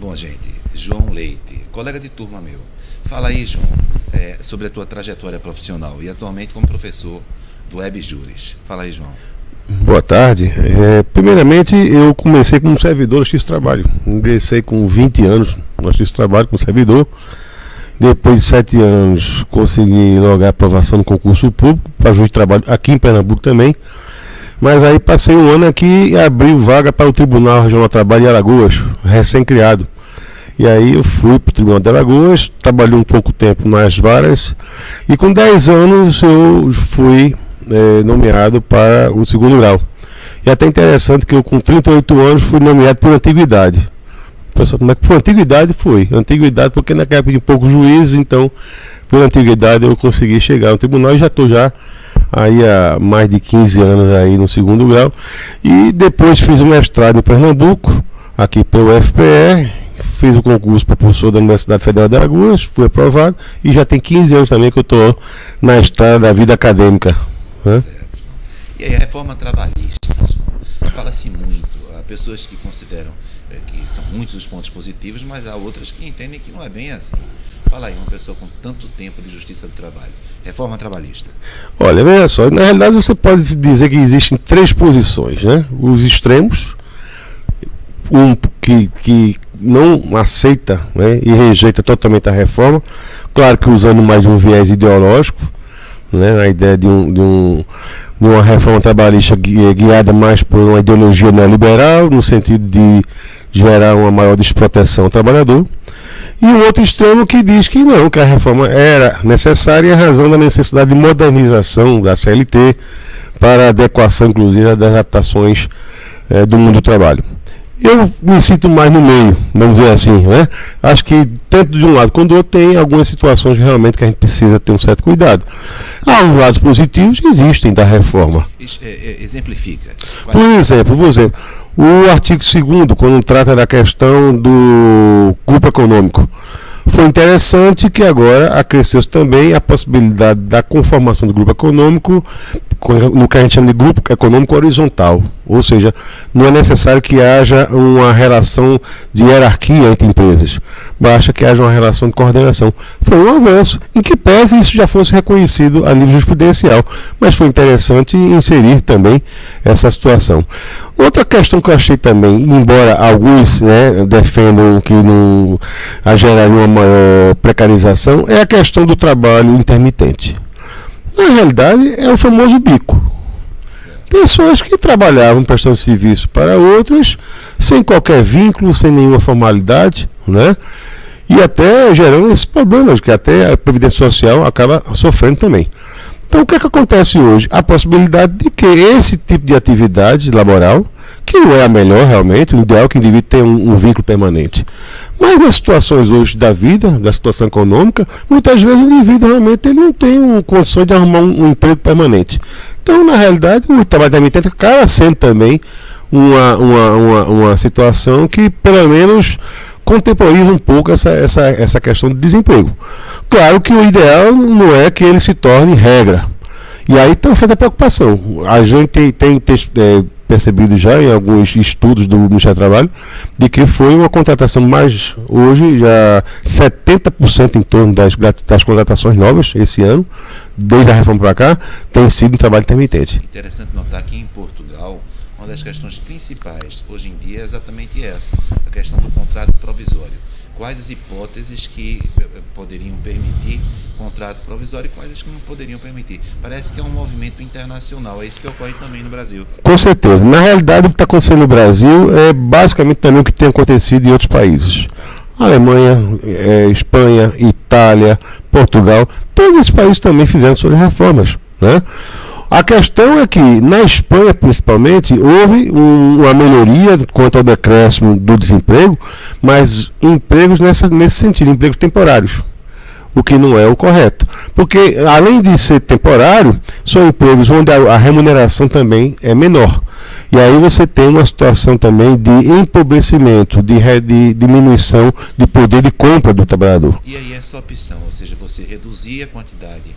Bom, gente, João Leite, colega de turma meu. Fala aí, João, sobre a tua trajetória profissional e atualmente como professor do WebJuris. Fala aí, João. Boa tarde. Primeiramente, eu comecei como servidor no Justiça do Trabalho. Ingressei com 20 anos no Justiça do Trabalho como servidor. Depois de 7 anos, consegui logar aprovação no concurso público para juiz de trabalho aqui em Pernambuco também. Mas aí passei um ano aqui e abri vaga para o Tribunal Regional do Trabalho de Alagoas, recém-criado. E aí eu fui para o Tribunal de Alagoas, trabalhei um pouco tempo nas varas e com 10 anos eu fui nomeado para o segundo grau. E até interessante que eu com 38 anos fui nomeado por antiguidade. Pessoal, como é que foi? Antiguidade foi. Antiguidade porque naquela época tinha poucos juízes, então por antiguidade eu consegui chegar no tribunal e já estou aí há mais de 15 anos aí no segundo grau. E depois fiz o mestrado em Pernambuco, aqui pelo UFPR, fiz o concurso para professor da Universidade Federal de Alagoas, fui aprovado e já tem 15 anos também que eu estou na estrada da vida acadêmica. Certo. E aí a reforma trabalhista, fala-se muito, há pessoas que consideram que são muitos os pontos positivos, mas há outras que entendem que não é bem assim. Fala aí, uma pessoa com tanto tempo de justiça do trabalho, reforma trabalhista. Olha, veja só, na realidade você pode dizer que existem 3 posições, né? Os extremos, um que não aceita, né, e rejeita totalmente a reforma, claro que usando mais um viés ideológico, né, a ideia de uma reforma trabalhista guiada mais por uma ideologia neoliberal, no sentido de gerar uma maior desproteção ao trabalhador, e o outro extremo que diz que não, que a reforma era necessária em razão da necessidade de modernização da CLT para adequação, inclusive, das adaptações do mundo do trabalho. Eu me sinto mais no meio, vamos dizer assim, né? Acho que tanto de um lado quanto do outro tem algumas situações realmente que a gente precisa ter um certo cuidado. Há os lados positivos que existem da reforma. Exemplifica. Por exemplo, o artigo 2º, quando trata da questão do grupo econômico, foi interessante que agora acresceu-se também a possibilidade da conformação do grupo econômico no que a gente chama de grupo econômico horizontal, ou seja, não é necessário que haja uma relação de hierarquia entre empresas, basta que haja uma relação de coordenação. Foi um avanço, em que pese isso já fosse reconhecido a nível jurisprudencial, mas foi interessante inserir também essa situação. Outra questão que eu achei também, embora alguns defendam que não geraria uma maior precarização, é a questão do trabalho intermitente. Na realidade, é o famoso bico. Pessoas que trabalhavam prestando serviço para outras, sem qualquer vínculo, sem nenhuma formalidade, né? E até gerando esses problemas, que até a Previdência Social acaba sofrendo também. Então, o que é que acontece hoje? A possibilidade de que esse tipo de atividade laboral, que não é a melhor realmente, o ideal é que o indivíduo tenha um vínculo permanente. Mas nas situações hoje da vida, da situação econômica, muitas vezes o indivíduo realmente ele não tem condições de arrumar um emprego permanente. Então, na realidade, o trabalho da intermitente acaba sendo também uma situação que, pelo menos, contemporiza um pouco essa questão do desemprego. Claro que o ideal não é que ele se torne regra. E aí tem uma certa preocupação. A gente tem percebido já em alguns estudos do Ministério do Trabalho de que foi uma contratação mais, hoje já 70% em torno das contratações novas esse ano, desde a reforma para cá, tem sido um trabalho intermitente. Interessante notar que em Portugal, uma das questões principais hoje em dia é exatamente essa, a questão do contrato provisório. Quais as hipóteses que poderiam permitir contrato provisório e quais as que não poderiam permitir. Parece que é um movimento internacional, é isso que ocorre também no Brasil. Com certeza. Na realidade, o que está acontecendo no Brasil é basicamente também o que tem acontecido em outros países. Alemanha, Espanha, Itália, Portugal, todos esses países também fizeram suas reformas, né? A questão é que, na Espanha, principalmente, houve uma melhoria quanto ao decréscimo do desemprego, mas empregos nesse sentido, empregos temporários, o que não é o correto. Porque, além de ser temporário, são empregos onde a remuneração também é menor. E aí você tem uma situação também de empobrecimento, de diminuição de poder de compra do trabalhador. E aí essa opção, ou seja, você reduzir a quantidade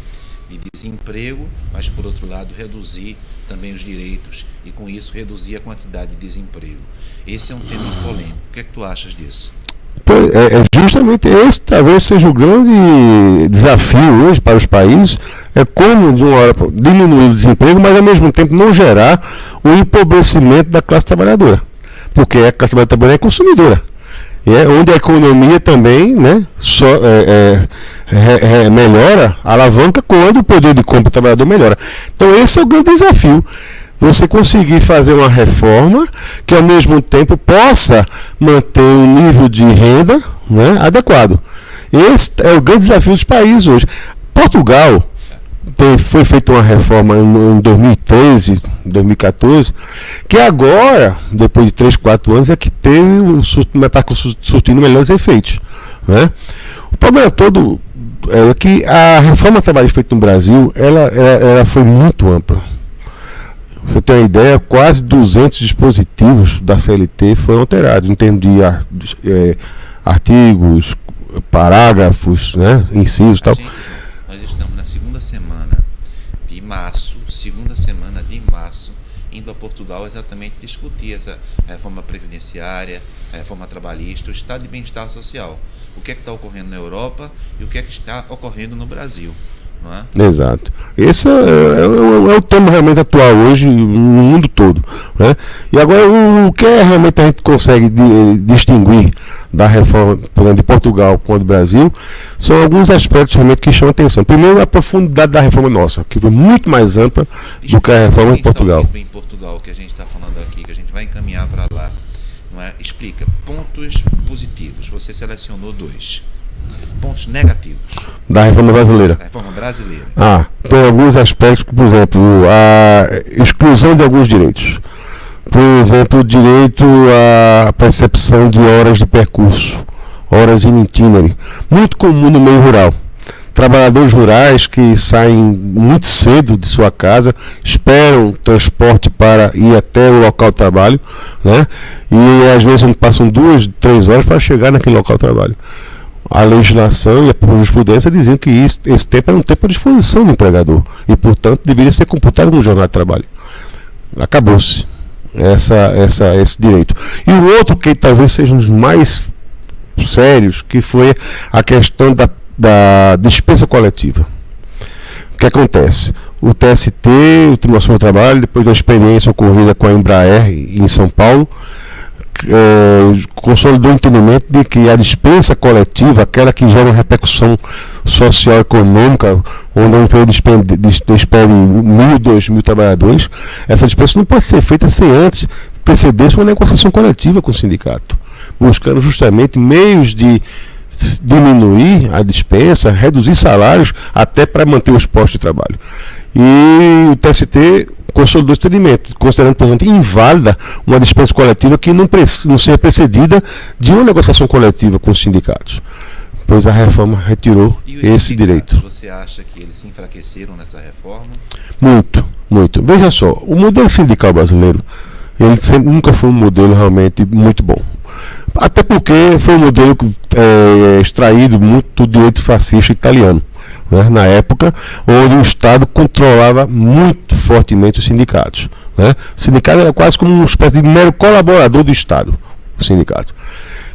de desemprego, mas por outro lado reduzir também os direitos e com isso reduzir a quantidade de desemprego. Esse é um tema polêmico. O que é que tu achas disso? Então, justamente esse talvez seja o grande desafio hoje para os países, é como de uma hora diminuir o desemprego, mas ao mesmo tempo não gerar o empobrecimento da classe trabalhadora, porque a classe trabalhadora é consumidora, onde a economia também, né, melhora, alavanca quando o poder de compra do trabalhador melhora. Então esse é o grande desafio. Você conseguir fazer uma reforma que ao mesmo tempo possa manter um nível de renda, né, adequado. Esse é o grande desafio dos países hoje. Portugal foi feita uma reforma em 2013, 2014, que agora, depois de 3, 4 anos, é que está surtindo melhores efeitos, né? O problema todo é que a reforma trabalhista feita no Brasil, ela foi muito ampla. Você tem uma ideia, quase 200 dispositivos da CLT foram alterados, em termos de artigos, parágrafos, né, incisos e tal. Nós estamos na segunda semana de março, indo a Portugal exatamente discutir essa reforma previdenciária, a reforma trabalhista, o estado de bem-estar social. O que é que está ocorrendo na Europa e o que é que está ocorrendo no Brasil. Não é? Exato. Esse é o tema realmente atual hoje no mundo todo, né? E agora o que realmente a gente consegue distinguir da reforma, por exemplo, de Portugal com a do Brasil, são alguns aspectos realmente que chamam atenção. Primeiro, a profundidade da reforma nossa, que foi muito mais ampla do que a reforma de Portugal. Em Portugal, que a gente está falando aqui, que a gente vai encaminhar para lá, não é? Explica pontos positivos. Você selecionou 2. Pontos negativos da reforma brasileira. Tem alguns aspectos, por exemplo, a exclusão de alguns direitos. Por exemplo, o direito à percepção de horas de percurso, horas in itinere, muito comum no meio rural. Trabalhadores rurais que saem muito cedo de sua casa, esperam transporte para ir até o local de trabalho, né? E às vezes passam 2, 3 horas para chegar naquele local de trabalho. A legislação e a jurisprudência diziam que esse tempo era um tempo à disposição do empregador e, portanto, deveria ser computado no jornal de trabalho. Acabou-se esse direito. E o outro, que talvez seja um dos mais sérios, que foi a questão da dispensa coletiva. O que acontece? O TST, o Tribunal Superior do Trabalho, depois da experiência ocorrida com a Embraer em São Paulo, consolidou o entendimento de que a dispensa coletiva, aquela que gera uma repercussão social e econômica, onde a empresa despede 1.000, 2.000 trabalhadores, essa dispensa não pode ser feita sem antes preceder uma negociação coletiva com o sindicato, buscando justamente meios de diminuir a dispensa, reduzir salários, até para manter os postos de trabalho. E o TST consolidou esse entendimento, considerando, portanto, inválida uma dispensa coletiva que não seja precedida de uma negociação coletiva com os sindicatos, pois a reforma retirou esse direito. Você acha que eles se enfraqueceram nessa reforma? Muito, muito. Veja só, o modelo sindical brasileiro, ele nunca foi um modelo realmente muito bom. Até porque foi um modelo extraído muito do direito fascista italiano, né, na época, onde o Estado controlava muito fortemente os sindicatos, né? O sindicato era quase como uma espécie de mero colaborador do Estado, o sindicato.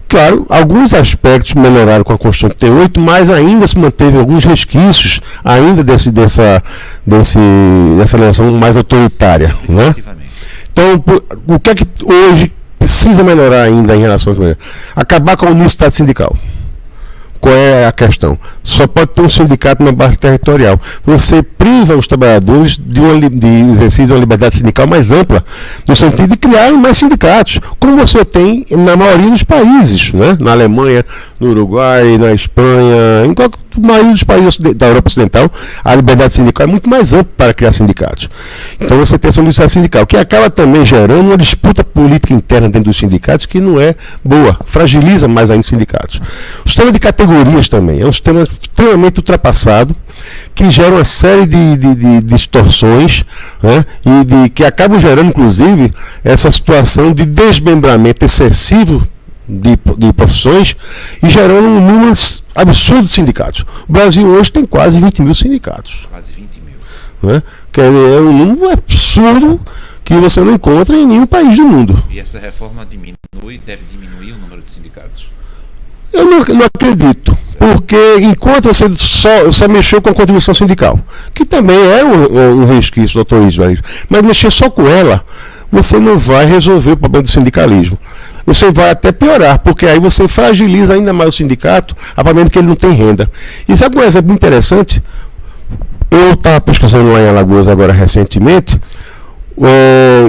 Claro, alguns aspectos melhoraram com a Constituição de 88, mas ainda se manteve alguns resquícios ainda dessa legislação mais autoritária, né? Então, o que é que hoje precisa melhorar ainda em relação a acabar com a unicidade sindical? Qual é a questão? Só pode ter um sindicato na base territorial. Você priva os trabalhadores de exercício de uma liberdade sindical mais ampla, no sentido de criar mais sindicatos, como você tem na maioria dos países, né? Na Alemanha, no Uruguai, na Espanha, em qualquer maioria dos países da Europa Ocidental, a liberdade sindical é muito mais ampla para criar sindicatos. Então você tem essa unicidade sindical, que acaba também gerando uma disputa política interna dentro dos sindicatos que não é boa, fragiliza mais ainda os sindicatos. O sistema de categorias também é um sistema extremamente ultrapassado, que gera uma série de distorções, né, e que acabam gerando, inclusive, essa situação de desmembramento excessivo de profissões e gerando um número absurdo de sindicatos. O Brasil hoje tem quase 20 mil sindicatos. Quase 20 mil. Né? Que é um número absurdo que você não encontra em nenhum país do mundo. E essa reforma deve diminuir o número de sindicatos? Eu não acredito, porque enquanto você só mexeu com a contribuição sindical, que também é um resquício, doutor Ismael, mas mexer só com ela, você não vai resolver o problema do sindicalismo. Você vai até piorar, porque aí você fragiliza ainda mais o sindicato, a partir que ele não tem renda. E sabe um exemplo interessante? Eu estava pesquisando lá em Alagoas agora recentemente,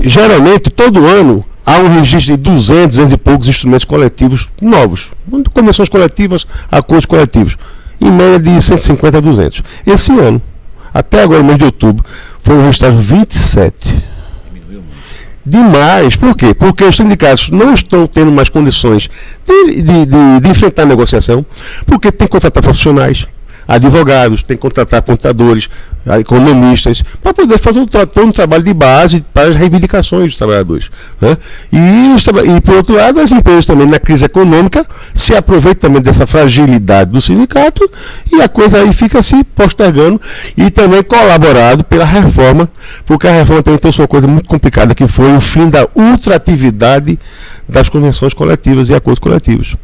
geralmente todo ano há um registro de 200 e poucos instrumentos coletivos novos, convenções coletivas, acordos coletivos, em média de 150 a 200. Esse ano, até agora, no mês de outubro, foram registrados 27. Demais. Por quê? Porque os sindicatos não estão tendo mais condições de enfrentar a negociação, porque tem que contratar profissionais, advogados, tem que contratar contadores, economistas, para poder fazer um trabalho de base para as reivindicações dos trabalhadores. Né? E, por outro lado, as empresas também, na crise econômica, se aproveitam também dessa fragilidade do sindicato e a coisa aí fica se postergando e também colaborado pela reforma, porque a reforma também trouxe uma coisa muito complicada, que foi o fim da ultratividade das convenções coletivas e acordos coletivos.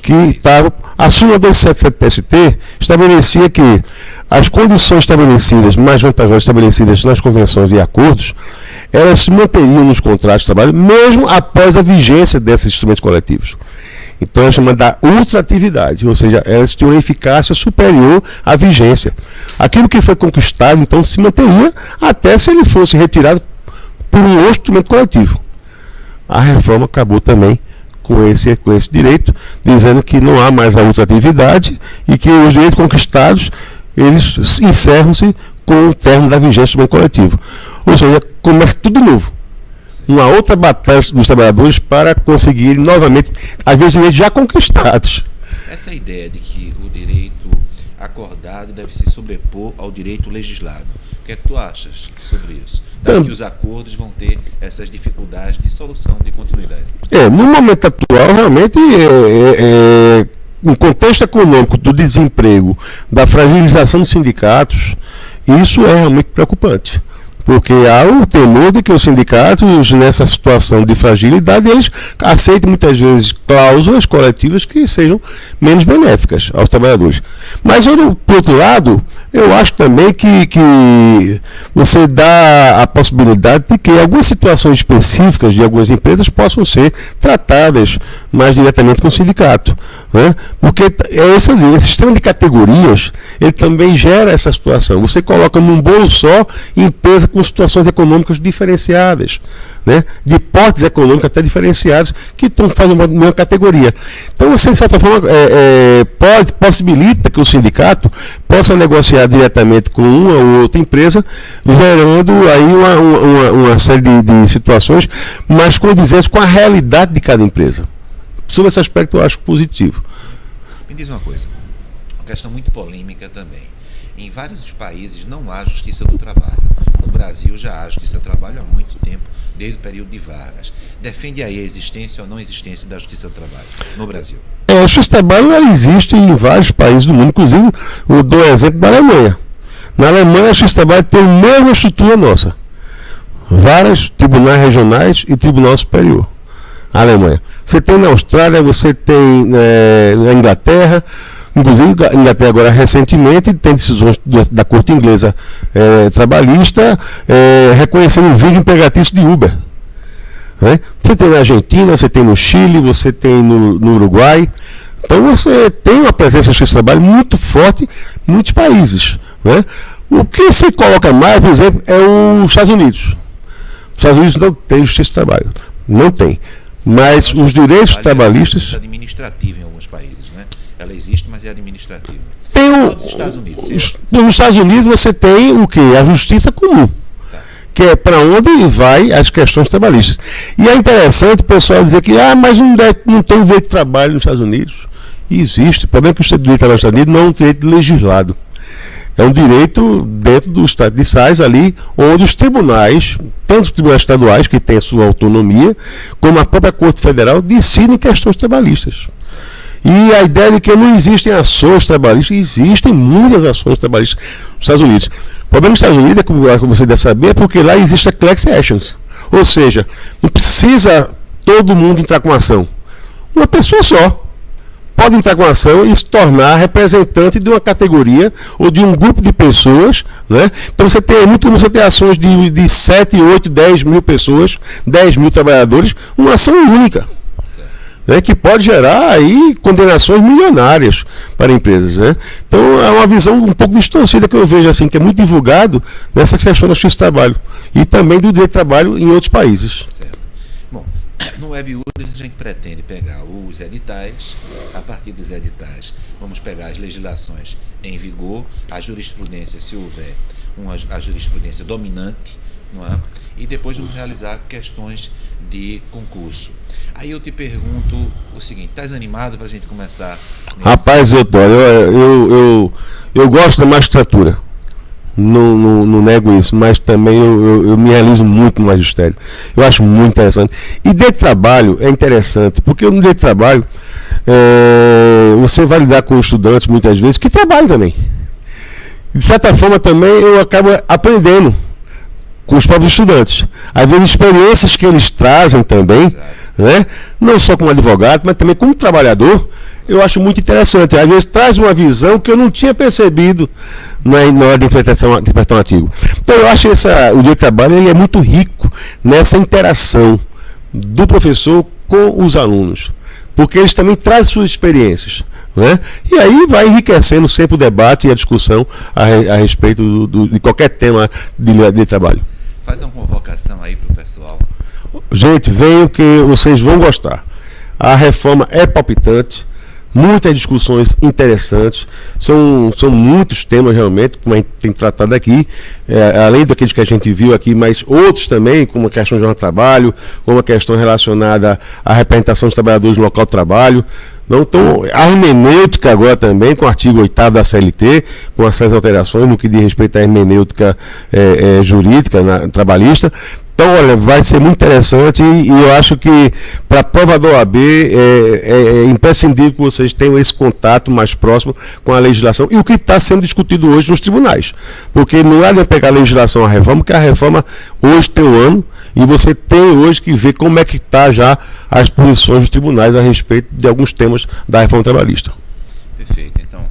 Que estava, a súmula 277 PST estabelecia que as condições estabelecidas, mais vantajosas estabelecidas nas convenções e acordos, elas se manteriam nos contratos de trabalho, mesmo após a vigência desses instrumentos coletivos. Então é chamada da ultratividade, ou seja, elas tinham uma eficácia superior à vigência. Aquilo que foi conquistado, então, se manteria até se ele fosse retirado por um outro instrumento coletivo. A reforma acabou também com esse direito, dizendo que não há mais a ultratividade e que os direitos conquistados, eles encerram-se com o término da vigência do instrumento coletivo. Ou seja, começa tudo de novo. Uma outra batalha dos trabalhadores para conseguirem novamente, às vezes, direitos já conquistados. Essa ideia de que o direito acordado deve se sobrepor ao direito legislado. O que é que tu achas sobre isso? Que os acordos vão ter essas dificuldades de solução, de continuidade. No momento atual, realmente, no contexto econômico do desemprego, da fragilização dos sindicatos, isso é realmente preocupante. Porque há o temor de que os sindicatos, nessa situação de fragilidade, eles aceitem muitas vezes cláusulas coletivas que sejam menos benéficas aos trabalhadores. Mas, por outro lado, eu acho também que você dá a possibilidade de que algumas situações específicas de algumas empresas possam ser tratadas mais diretamente com o sindicato. Né? Porque esse sistema de categorias, ele também gera essa situação. Você coloca num bolo só empresa com situações econômicas diferenciadas, né? De portes econômicos até diferenciados, que estão fazendo uma categoria. Então, você, de certa forma, possibilita que o sindicato possa negociar diretamente com uma ou outra empresa, gerando aí uma série de situações mais condizentes com a realidade de cada empresa. Sobre esse aspecto, eu acho positivo. Me diz uma coisa, uma questão muito polêmica também. Em vários países não há justiça do trabalho. No Brasil já há justiça do trabalho há muito tempo, desde o período de Vargas. Defende aí a existência ou não existência da justiça do trabalho no Brasil? A justiça do trabalho existe em vários países do mundo, inclusive eu dou o exemplo da Alemanha. Na Alemanha, a justiça do trabalho tem a mesma estrutura nossa. Vários tribunais regionais e tribunal superior. A Alemanha. Você tem na Austrália, você tem na Inglaterra. Inclusive, a Inglaterra agora recentemente tem decisões da Corte Inglesa trabalhista reconhecendo o vínculo empregatício de Uber. Né? Você tem na Argentina, você tem no Chile, você tem no Uruguai. Então você tem uma presença de justiça do trabalho muito forte em muitos países. Né? O que se coloca mais, por exemplo, é os Estados Unidos. Os Estados Unidos não tem justiça do trabalho. Não tem. Mas os direitos trabalhistas... É administrativo em alguns países, né? Ela existe, mas é administrativa. Nos Estados Unidos você tem o quê? A justiça comum. Tá. Que é para onde vai as questões trabalhistas. E é interessante o pessoal dizer que mas não tem direito de trabalho nos Estados Unidos. E existe. O problema é que o direito de trabalho nos Estados Unidos não é um direito legislado. É um direito dentro do estado de sais ali, onde os tribunais, tanto os tribunais estaduais, que têm a sua autonomia, como a própria Corte Federal, decidem questões trabalhistas. E a ideia de que não existem ações trabalhistas, existem muitas ações trabalhistas nos Estados Unidos. O problema dos Estados Unidos, como você deve saber, é porque lá existe a class actions. Ou seja, não precisa todo mundo entrar com ação. Uma pessoa só pode entrar com ação e se tornar representante de uma categoria ou de um grupo de pessoas, né? Então você tem ações de 7, 8, 10 mil pessoas, 10 mil trabalhadores, uma ação única. Né, que pode gerar aí condenações milionárias para empresas, né? Então é uma visão um pouco distorcida que eu vejo assim, que é muito divulgado nessa questão da justiça do trabalho e também do direito do trabalho em outros países. Certo. Bom, no WebURGS a gente pretende pegar os editais, a partir dos editais vamos pegar as legislações em vigor, a jurisprudência, se houver a jurisprudência dominante, não é? E depois vamos realizar questões de concurso. Aí eu te pergunto o seguinte, estás animado para a gente começar? Rapaz, eu gosto da magistratura, não nego isso, mas também eu me realizo muito no magistério. Eu acho muito interessante. E direito de trabalho é interessante, porque no direito de trabalho você vai lidar com estudantes muitas vezes que trabalham também. De certa forma também eu acabo aprendendo com os próprios estudantes. Às vezes experiências que eles trazem também, né? Não só como advogado, mas também como trabalhador, eu acho muito interessante. Às vezes traz uma visão que eu não tinha percebido na hora de interpretar um artigo. Então eu acho que o direito de trabalho ele é muito rico nessa interação do professor com os alunos, porque eles também trazem suas experiências, né? E aí vai enriquecendo sempre o debate e a discussão a respeito de qualquer tema de trabalho. Faz uma convocação aí para o pessoal. Gente, venham que vocês vão gostar. A reforma é palpitante, muitas discussões interessantes, são muitos temas realmente, como a gente tem tratado aqui, além daqueles que a gente viu aqui, mas outros também, como a questão de trabalho, como a questão relacionada à representação dos trabalhadores no local de trabalho. Então, a hermenêutica agora também, com o artigo 8º da CLT, com essas alterações no que diz respeito à hermenêutica jurídica, trabalhista. Então, olha, vai ser muito interessante e eu acho que para a prova da OAB é imprescindível que vocês tenham esse contato mais próximo com a legislação e o que está sendo discutido hoje nos tribunais. Porque não é de pegar a legislação à reforma, porque a reforma hoje tem um ano e você tem hoje que ver como é que está já as posições dos tribunais a respeito de alguns temas da reforma trabalhista. Perfeito. Então,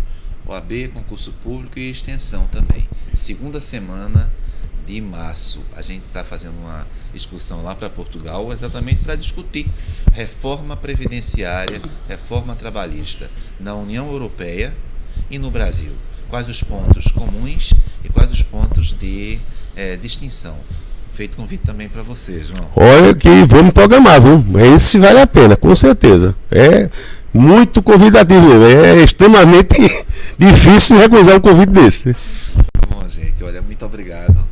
OAB, concurso público e extensão também. Segunda semana de março, a gente está fazendo uma excursão lá para Portugal exatamente para discutir reforma previdenciária, reforma trabalhista na União Europeia e no Brasil. Quais os pontos comuns e quais os pontos de distinção. Feito convite também para vocês, João. Olha que vamos programar, viu? Esse vale a pena, com certeza. É muito convidativo, é extremamente difícil recusar um convite desse. Bom, gente, olha, muito obrigado.